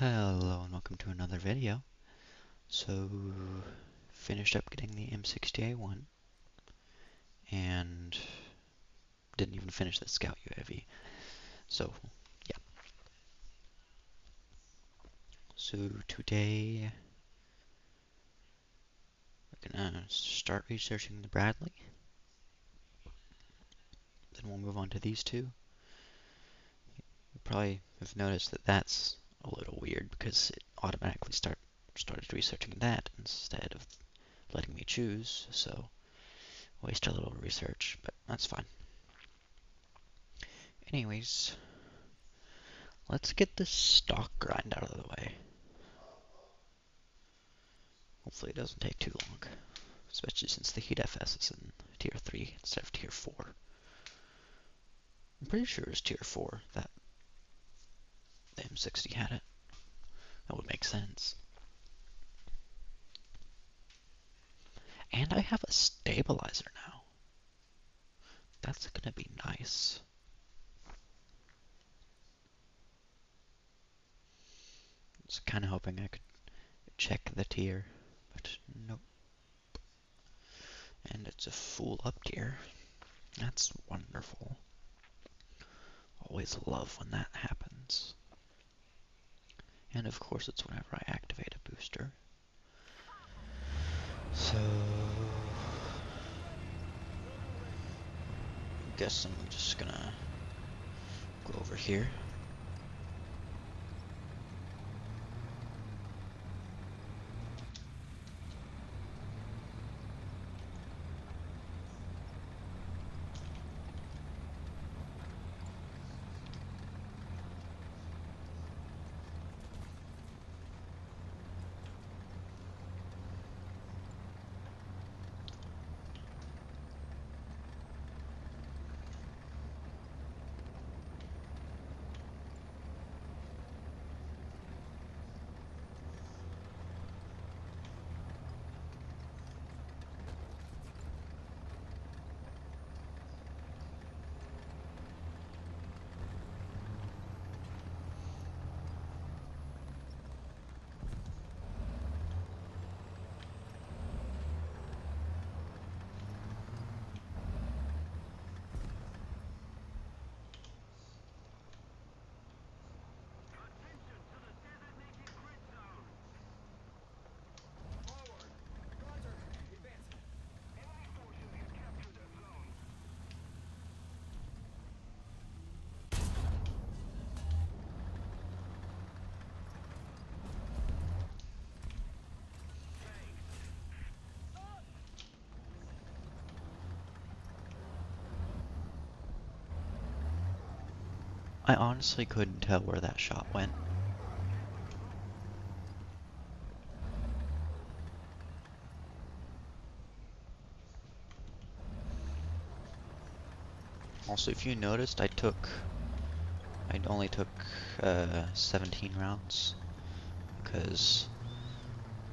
Hello and welcome to another video. So, finished up getting the M60A1 and didn't even finish the Scout UAV. So, yeah. So today we're gonna start researching the Bradley. Then we'll move on to these two. You probably have noticed that that's a little weird because it automatically started researching that instead of letting me choose. So, waste a little research, but that's fine. Anyways, let's get this stock grind out of the way. Hopefully it doesn't take too long, especially since the heat FS is in tier 3 instead of tier 4. I'm pretty sure it's tier 4 that the M60 had it. That would make sense. And I have a stabilizer now. That's gonna be nice. I was kinda hoping I could check the tier, but nope. And it's a full up tier. That's wonderful. Always love when that happens. And of course it's whenever I activate a booster. So, I guess I'm just gonna go over here. I honestly couldn't tell where that shot went. Also, if you noticed, I only took 17 rounds because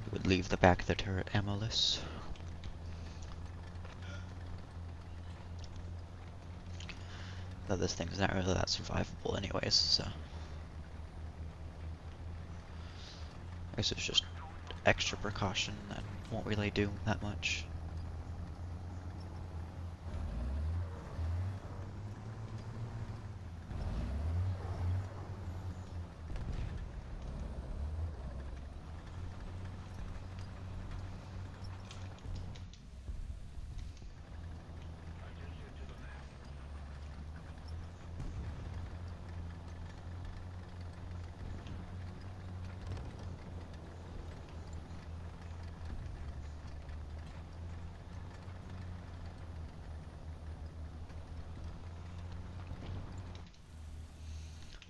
it would leave the back of the turret ammo-less. Though this thing's not really that survivable anyways, so I guess it's just extra precaution that won't really do that much.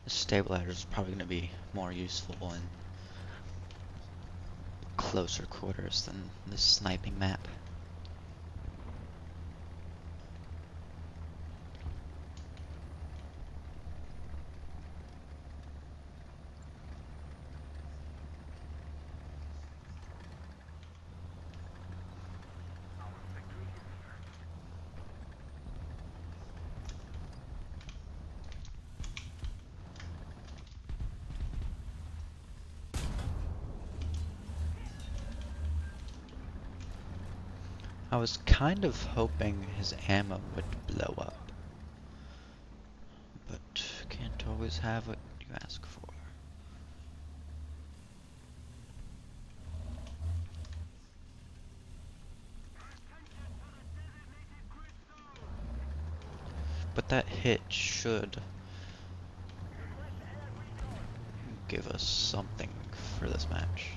The stabilizer is probably going to be more useful in closer quarters than this sniping map. I was kind of hoping his ammo would blow up, but can't always have what you ask for. But that hit should give us something for this match.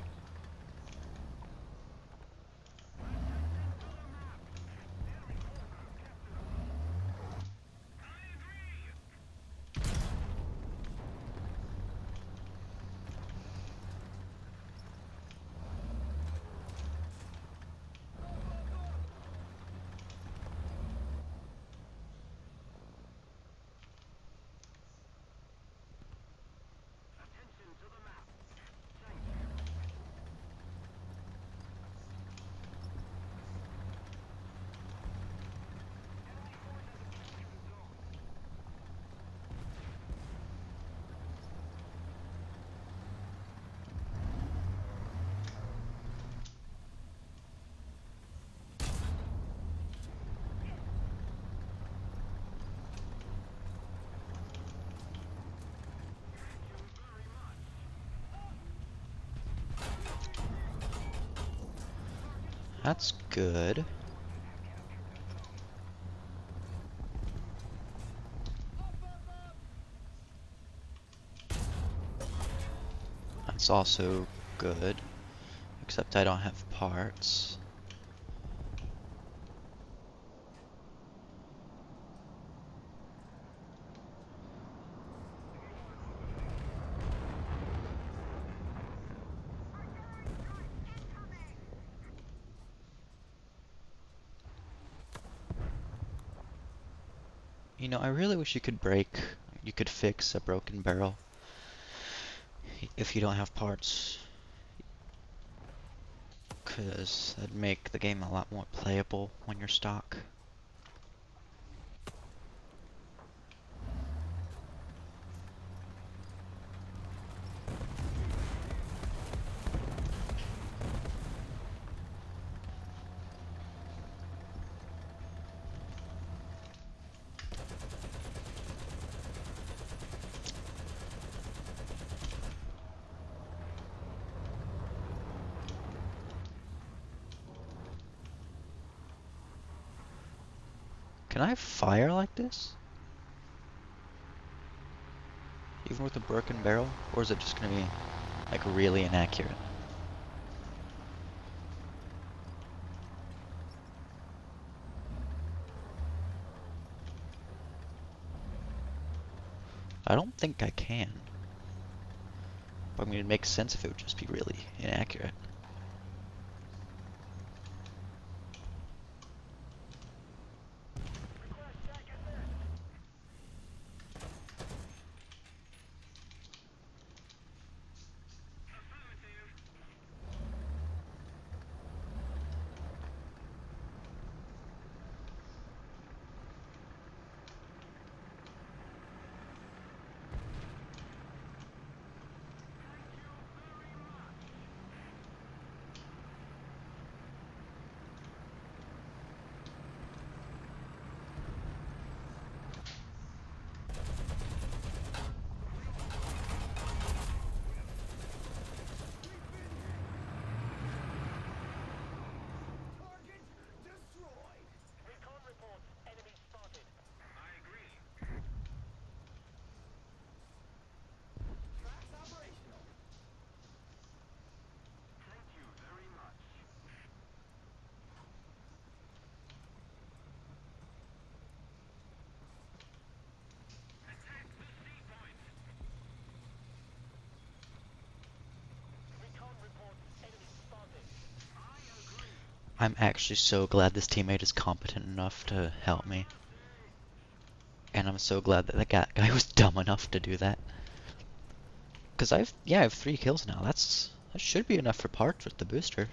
That's good. That's also good, except I don't have parts. You know, I really wish you could fix a broken barrel if you don't have parts, because that'd make the game a lot more playable when you're stock. Can I fire like this? Even with a broken barrel? Or is it just gonna be, like, really inaccurate? I don't think I can. But I mean, it makes sense if it would just be really inaccurate. I'm actually so glad this teammate is competent enough to help me. And I'm so glad that guy was dumb enough to do that. Because I have 3 kills now. That should be enough for parts with the booster.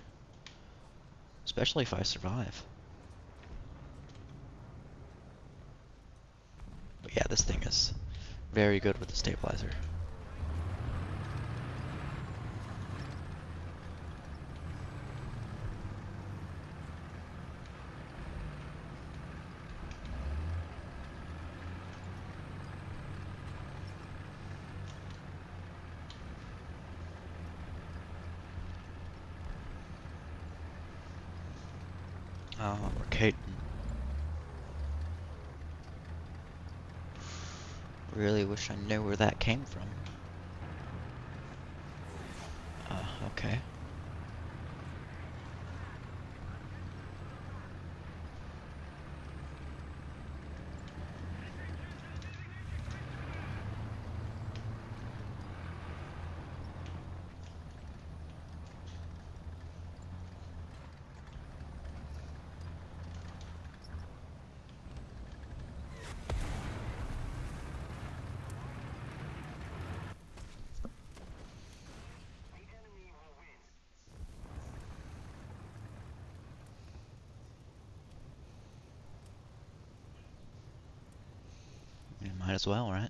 Especially if I survive. But yeah, this thing is very good with the stabilizer. Arcade. Really wish I knew where that came from. Okay. You might as well, right?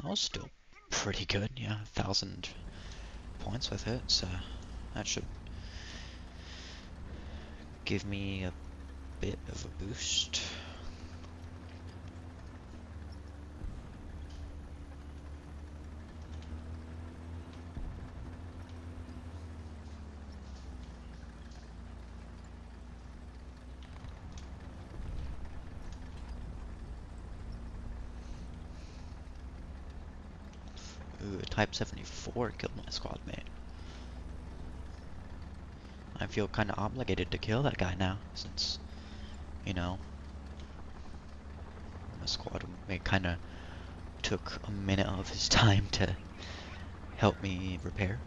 That was still pretty good, yeah. 1,000 points with it, so that should give me a bit of a boost. Ooh, a Type 74 killed my squad mate. I feel kind of obligated to kill that guy now, since, you know, my squad mate kind of took a minute of his time to help me repair.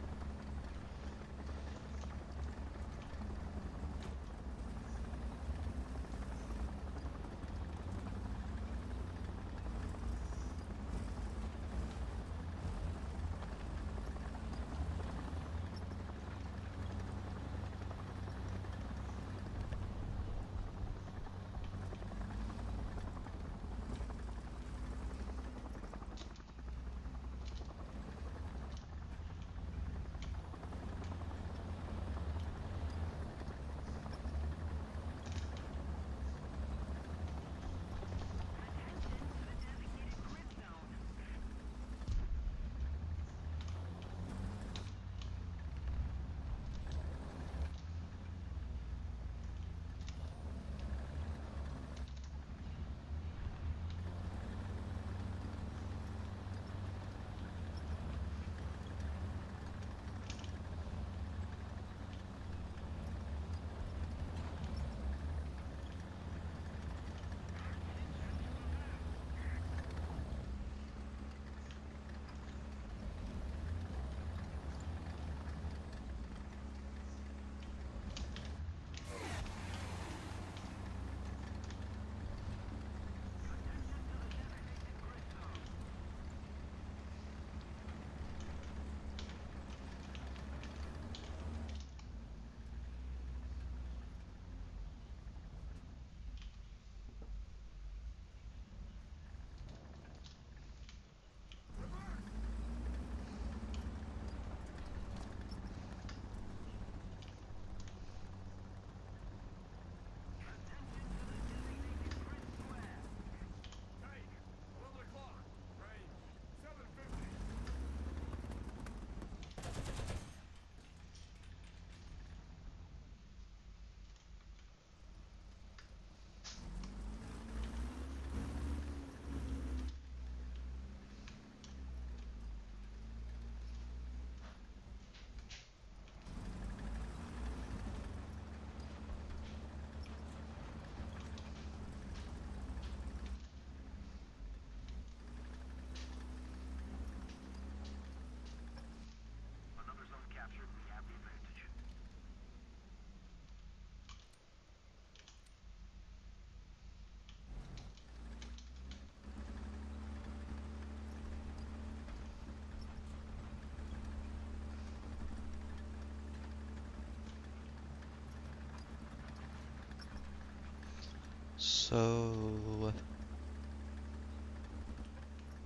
So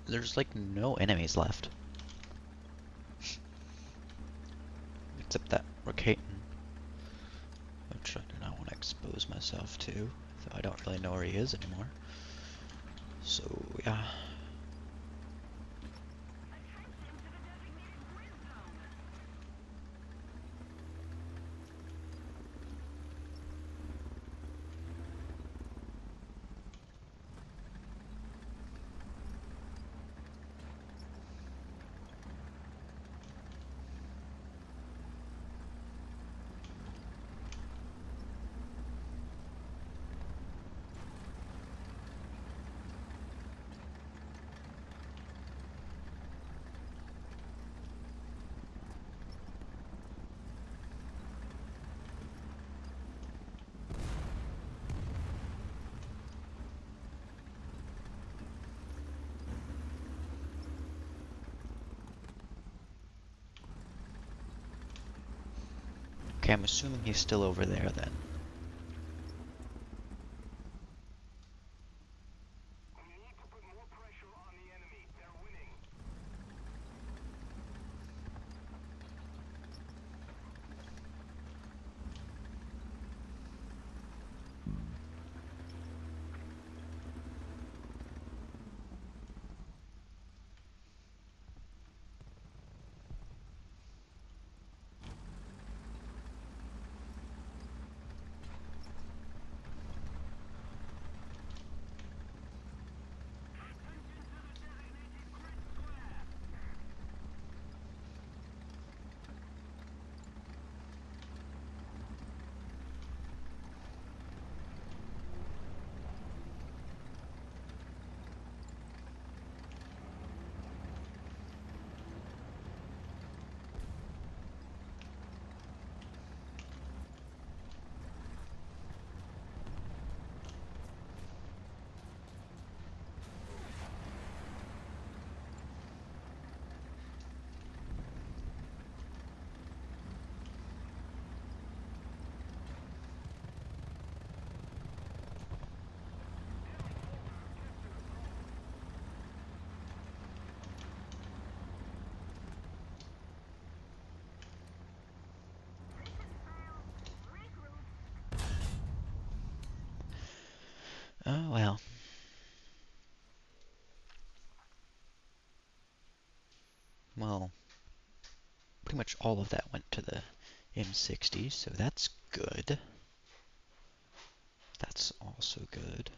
there's like no enemies left. Except that Rokaten, which I do not want to expose myself to, though I don't really know where he is anymore. So yeah. Okay, I'm assuming he's still over there then. Oh well. Well, pretty much all of that went to the M60, so that's good. That's also good.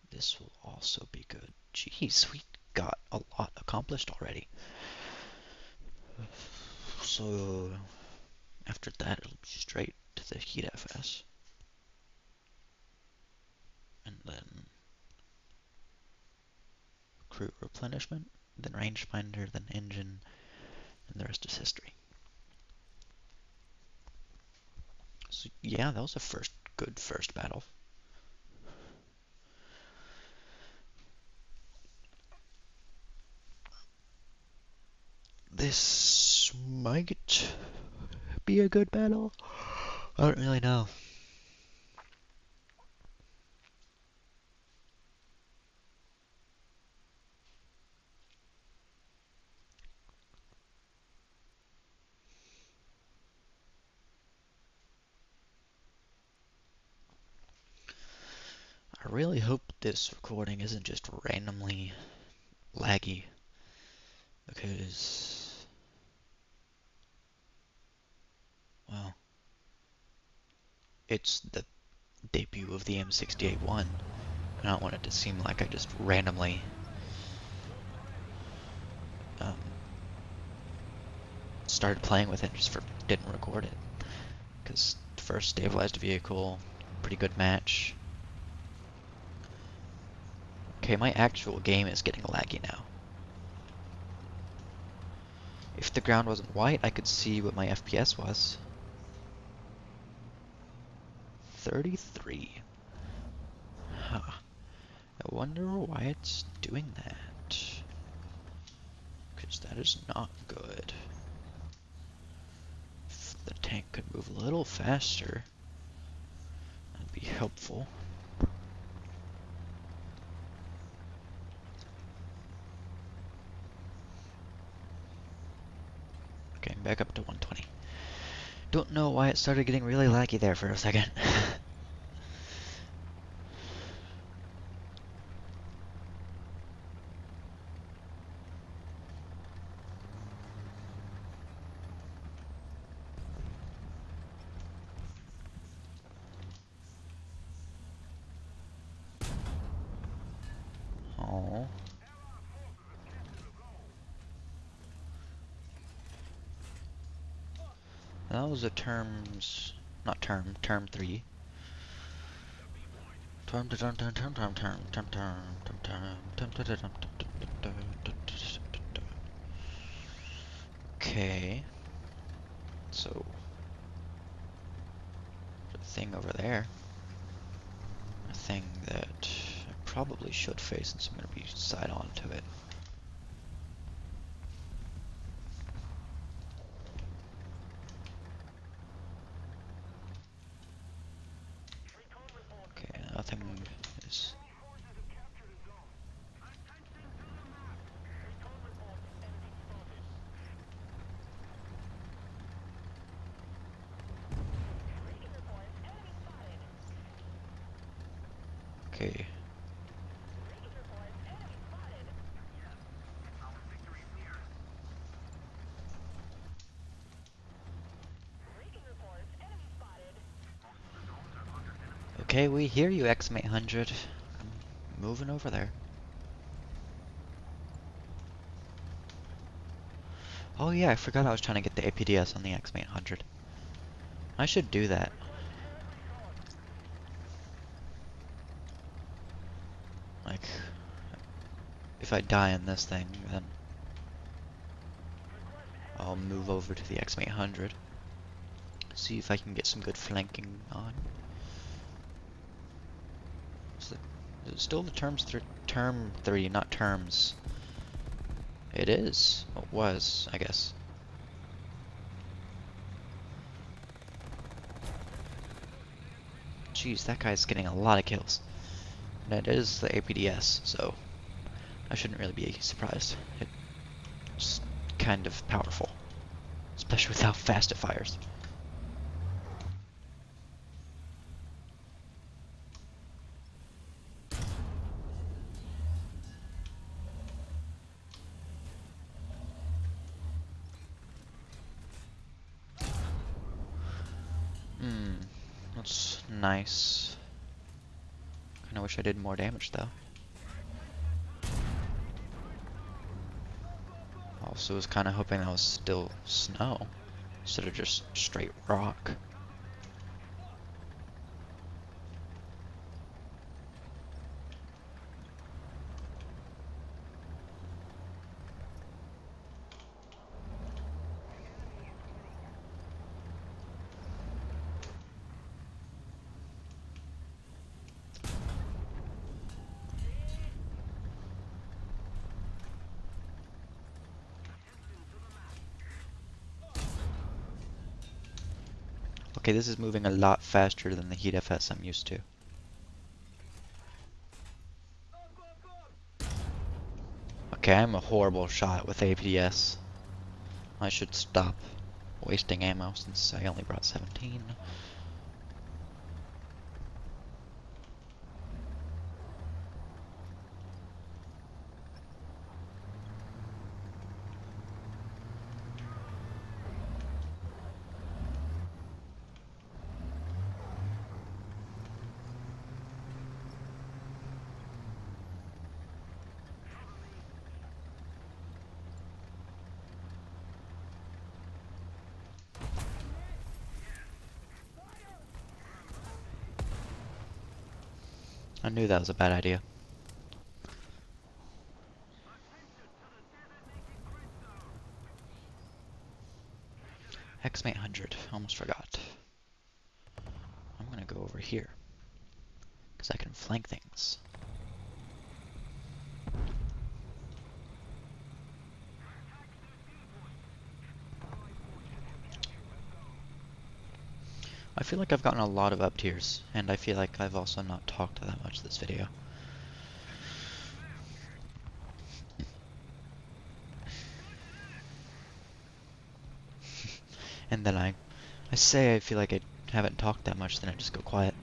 This will also be good. Jeez, we got a lot accomplished already. So after that, it'll be straight to the heat FS. And then crew replenishment, then rangefinder, then engine, and the rest is history. So yeah, that was a good first battle. This might be a good battle. I don't really know. I really hope this recording isn't just randomly laggy, because, well, it's the debut of the M60A1, and I don't want it to seem like I just randomly started playing with it and didn't record it. Because first stabilized vehicle, pretty good match. Okay, my actual game is getting laggy now. If the ground wasn't white, I could see what my FPS was. 33. Huh. I wonder why it's doing that. Because that is not good. If the tank could move a little faster, that'd be helpful. Okay, back up to 120. Don't know why it started getting really laggy there for a second. Oh. That was a term 3. Okay. So, the thing over there, a thing that I probably should face since I'm going to be side on to it. nothing is... Okay. Okay, we hear you, XM800. I'm moving over there. Oh yeah, I forgot I was trying to get the APDS on the XM800. I should do that. Like, if I die in this thing, then I'll move over to the XM800. See if I can get some good flanking on. Is it still the term 3, not terms? It is. It was, I guess. Jeez, that guy's getting a lot of kills. And it is the APDS, so I shouldn't really be surprised. It's kind of powerful, especially with how fast it fires. That's nice. Kinda wish I did more damage though. Also was kinda hoping that was still snow instead of just straight rock. Okay, this is moving a lot faster than the Heat FS I'm used to. Okay, I'm a horrible shot with APDS. I should stop wasting ammo since I only brought 17. I knew that was a bad idea. XM800, almost forgot. I'm gonna go over here, because I can flank things. I feel like I've gotten a lot of up tiers, and I feel like I've also not talked that much this video. And then I say I feel like I haven't talked that much, then I just go quiet.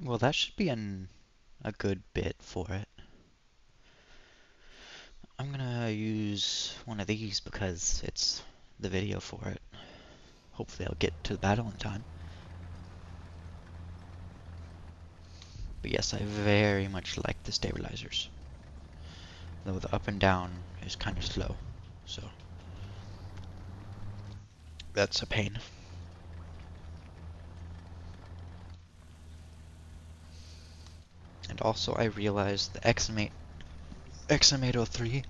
Well, that should be a good bit for it. I'm gonna use one of these because it's the video for it. Hopefully I'll get to the battle in time. But yes, I very much like the stabilizers. Though the up and down is kind of slow, so that's a pain. And also I realized the XM803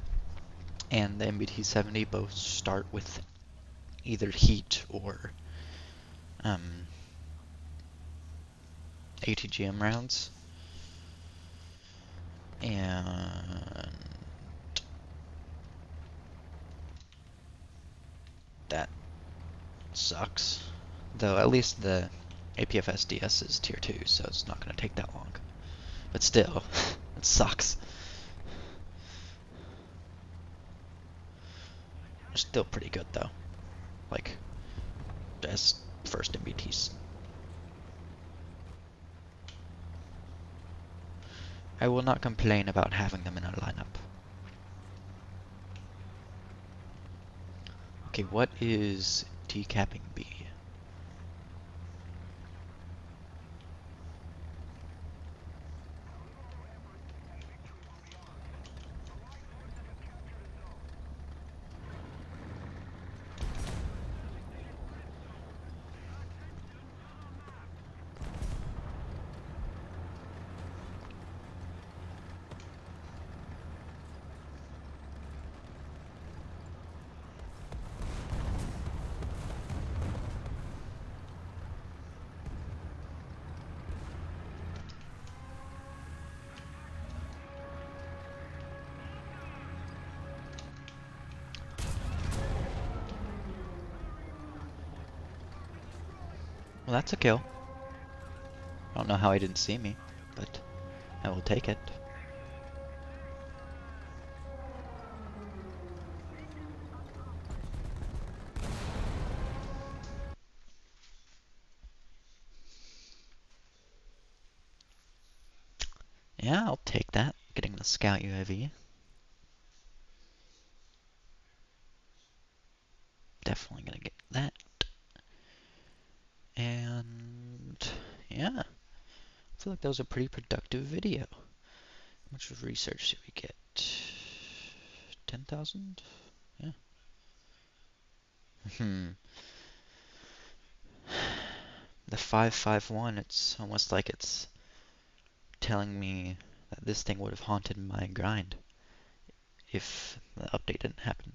and the MBT-70 both start with either heat or ATGM rounds. And that sucks. Though at least the APFS-DS is tier 2, so it's not going to take that long. But still, it sucks. Still pretty good though. Like, as first MBTs. I will not complain about having them in a lineup. Okay, what is decapping B? Well, that's a kill. I don't know how he didn't see me, but I will take it. Yeah, I'll take that. Getting the scout UAV. Definitely gonna get that. And yeah, I feel like that was a pretty productive video. How much of research did we get? 10,000? Yeah. The 551, it's almost like it's telling me that this thing would have haunted my grind if the update didn't happen.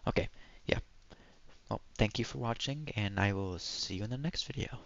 Okay, yeah. Well, thank you for watching, and I will see you in the next video.